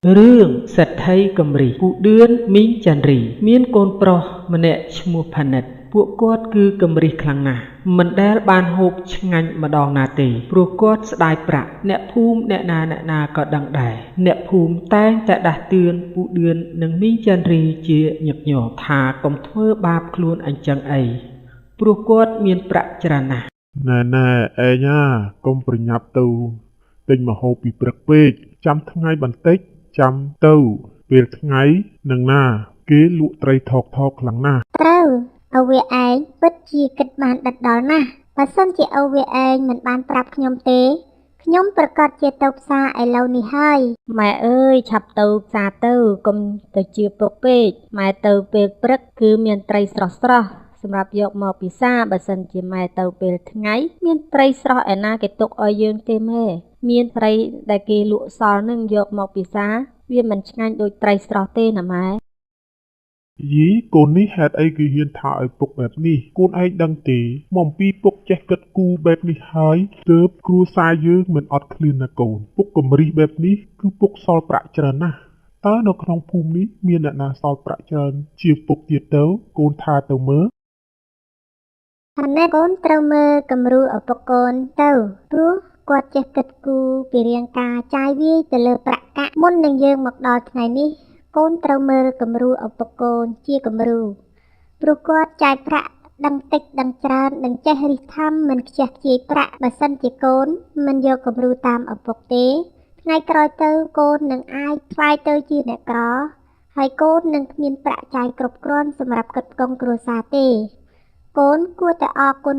រឿងសេដ្ឋីកំរីពូឌឿនមីងចន្ទរីមានកូនប្រុសម្នាក់ឈ្មោះផានិតពួកគាត់គឺកំរីខ្លាំងណាស់មិនដែលបានហូបឆ្ងាញ់ម្ដងណាទេព្រោះគាត់ស្ដាយប្រាក់អ្នកភូមិអ្នកណាក៏ដឹងដែរអ្នកភូមិតែងតែដាស់តឿនពូឌឿននិងមីងចន្ទរីជាញឹកញាប់ថាកុំធ្វើបាបខ្លួនអញ្ចឹងអីព្រោះគាត់មានប្រាក់ច្រើនណាស់ណែឯងកុំប្រញាប់ទៅទិញម្ហូបពីព្រឹកពេកចាំថ្ងៃបន្តិចចាំទៅពេលថ្ងៃនឹងណាគេលក់ត្រីថោកខ្លាំងណាស់ត្រូវឪវាឯងពិតជាគិតបានដិតដល់ណាស់បើសិនជាឪវាឯងមិនបានប្រាប់ខ្ញុំទេខ្ញុំប្រកាសជាទៅផ្សារឥឡូវនេះហើយម៉ែអើយឆាប់ទៅផ្សារទៅកុំទៅជាពុកពេកម៉ែទៅពេលព្រឹកគឺមានត្រីស្រស់សម្រាប់យកមកពិសាបើសិនជាម៉ែទៅពេលថ្ងៃមានត្រីស្រស់ឯណាគេទុកឲ្យយើងទេម៉ែមានត្រីដែលគេលក់សល់នឹងយកមកពិសាវាមិនឆ្ងាញ់ដូចត្រីស្រស់ទេណាម៉ែយីកូននេះហេតុអីគេហ៊ានថាឲ្យពុកបែបនេះកូនឯងដឹងទេមកអំពីពុកចេះគិតគូរបែបនេះហើយទើបគ្រួសារយើងមិនអត់ឃ្លានណាកូនពុកកំរិះបែបនេះគឺពុកសល់ប្រាក់ច្រើនណាស់តើនៅក្នុងភូមិនេះមានអ្នកណាសល់ប្រាក់ច្រើនជាពុកទៀតទៅកូនថាទៅមើលអាណែកូនត្រូវមើលគំរូឪពុកកូនទៅព្រោះគាត់ចេះគិតគូរពីរាងការចាយវាយទៅលើប្រាក់កាក់មុននឹងយើងមកដល់ថ្ងៃនេះកូនត្រូវមើលគំរូឪពុកកូនជាគំរូព្រោះគាត់ចាយប្រាក់ដឹងតិចដឹងច្រើននឹងចេះរិះថំមិនខ្ជះខ្ជាយប្រាក់បើសិនជាកូនមិនយកគំរូតាមឪពុកទេថ្ងៃក្រោយទៅកូននឹងអាចខ្លាយទៅជាអ្នកក្រហើយកូននឹងគ្មានប្រាក់ចាយគ្រប់គ្រាន់សម្រាប់ផ្គត់ផ្គង់គ្រួសារទេកូនគួរតែអរគុណ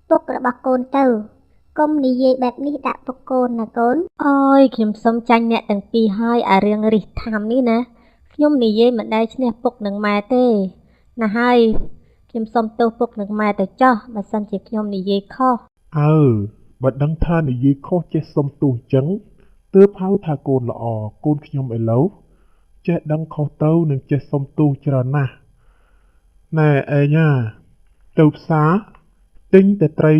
ពុករបស់កូនទៅកុំនិយាយបែបនេះដាក់ពុកកូនណាកូនអូយខ្ញុំសុំចាញ់អ្នកទាំងពីរហើយអារឿងរិះថាមនេះណាខ្ញុំនិយាយមិនដែលឈ្នះពុកនិងម៉ែទេណាហើយខ្ញុំសុំទោសពុកនិងម៉ែទៅចោះបើសិនជាខ្ញុំនិយាយខុសបើដឹងថានិយាយខុសចេះសុំទោសចឹងទើបហៅថាកូនល្អកូនខ្ញុំឥឡូវចេះដឹងខុសទៅនឹងចេះសុំទោសច្រើនណាស់ណែឯងទៅផ្សារទិញតែត្រី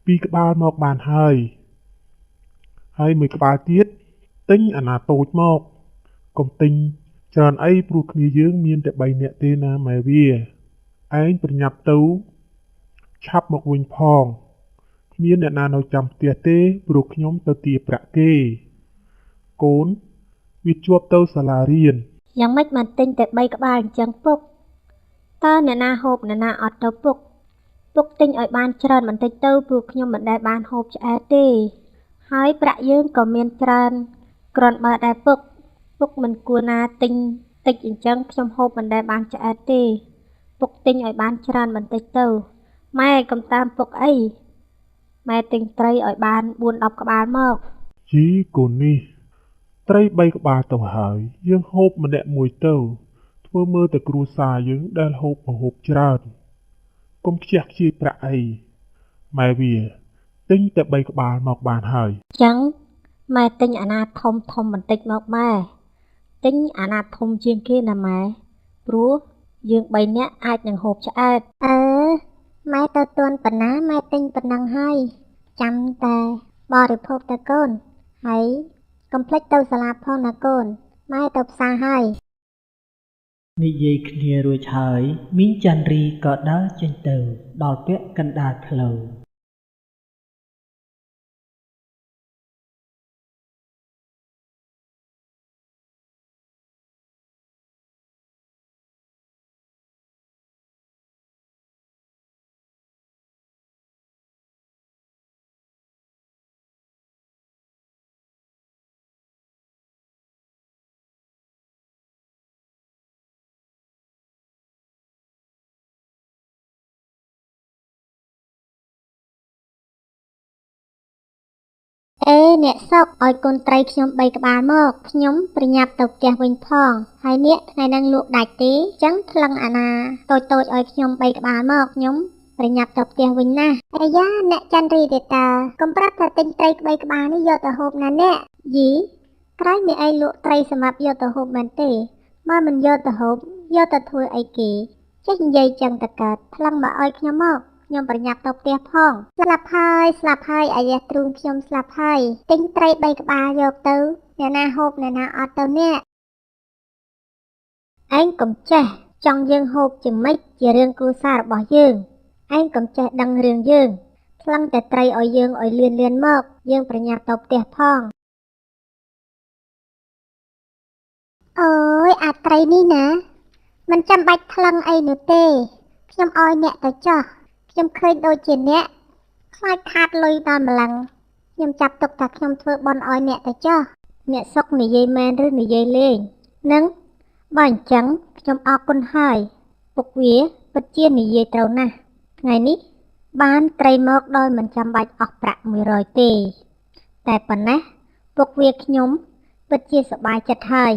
2ក្បាលមកបានហើយមួយក្បាលទៀតទិញអាណាតូចមកកុំទិញច្រើនអីព្រោះគ្នាយើងមានតែ3នាក់ទេណាម៉ែវាឯងប្រញាប់ទៅឆាប់មកវិញផងគ្មានអ្នកណានៅចាំផ្ទះទេព្រោះខ្ញុំទៅទារប្រាក់គេកូនវាជាប់ទៅសាលារៀនយ៉ាងម៉េចបានទិញតែ3ក្បាលអញ្ចឹងពុកតើអ្នកណាហូបអ្នកណាអត់ទៅពុកទិញឲ្យបានច្រើនបន្តិចទៅព្រោះខ្ញុំមិនដែលបានហូបឆ្អែតទេហើយប្រាក់យើងក៏មានច្រើនគ្រាន់បើដែរពុកមិនគួរណាទិញតិចអញ្ចឹងខ្ញុំហូបមិនដែលបានឆ្អែតទេពុកទិញឲ្យបានច្រើនបន្តិចទៅម៉ែកុំតាមពុកអីម៉ែទិញត្រីឲ្យបាន4-10ក្បាលមកជីកូននេះត្រី3ក្បាលទៅហើយយើងហូបម្នាក់មួយទៅធ្វើមើលតែគ្រួសារយើងដែលហូបច្រើនកុំខ្ជះខ្ជាយប្រាក់អីម៉ែវាទិញតែ3ក្បាលមកបានហើយចឹងម៉ែទិញអាណាធំបន្តិចមកម៉ែទិញអាណាធំជាងគេណាម៉ែព្រោះយើង3នាក់អាចនឹងហូបឆ្អែតម៉ែទៅទាន់ប៉ុណ្ណាម៉ែទិញប៉ុណ្ណឹងហើយចាំតែបរិភោគទៅកូនហើយកុំភ្លេចទៅសាលាផងណាកូនម៉ែទៅផ្សារហើយនិយាយគ្នារួចហើយមីងចន្ទរីក៏ដើរចេញទៅដល់ពាក់កណ្ដាលផ្លូវអ្នកសុកឲ្យកូនត្រីខ្ញុំ3ក្បាលមកខ្ញុំប្រញាប់ទៅផ្ទះវិញផងហើយនេះថ្ងៃហ្នឹងលក់ដាច់ទេចឹងថ្លឹងអាណាតូចឲ្យខ្ញុំ3ក្បាលមកខ្ញុំប្រញាប់ទៅផ្ទះវិញណាអាយ៉ាអ្នកចន្ទរីទេតាកុំប្រាប់ថាទិញត្រី3ក្បាលនេះយកទៅហូបណាអ្នកយីក្រោយនេះឯងលក់ត្រីសម្រាប់យកទៅហូបមែនទេបើមិនយកទៅហូបយកទៅធ្វើអីគេចេះនិយាយចឹងតកើតថ្លឹងមកឲ្យខ្ញុំមកខ្ញុំប្រញាប់ទៅផ្ទះផងស្លាប់ហើយអាយ៉ាទ្រូងខ្ញុំស្លាប់ហើយទិញត្រី3ក្បាលយកទៅ អ្នកណាហូបអ្នកណាអត់ទៅអ្នកឯងកុំចេះចង់យើងហូបជាម៉េចជារឿងគ្រួសាររបស់យើងឯងកុំចេះដឹងរឿងយើងថ្លឹងតែត្រីឲ្យយើងឲ្យលឿនមកយើងប្រញាប់ទៅផ្ទះផងអូយអាត្រីនេះណាមិនចាំបាច់ថ្លឹងអីនោះទេខ្ញុំឲ្យអ្នកទៅចោះខ្ញុំឃើញដូចជាអ្នកខ្លាចខាតលុយដល់ម្លឹងខ្ញុំចាប់ទុកថាខ្ញុំធ្វើបន់ឲ្យអ្នកទៅចោះអ្នកសុកនិយាយមែនឬនិយាយលេងនឹងបើអញ្ចឹងខ្ញុំអរគុណហើយពុកវាពិតជានិយាយត្រូវណាស់ថ្ងៃនេះបានត្រីមកដោយមិនចាំបាច់អស់ប្រាក់100ទេតែប៉ុណ្ណេះពុកវាខ្ញុំពិតជាសប្បាយចិត្តហើយ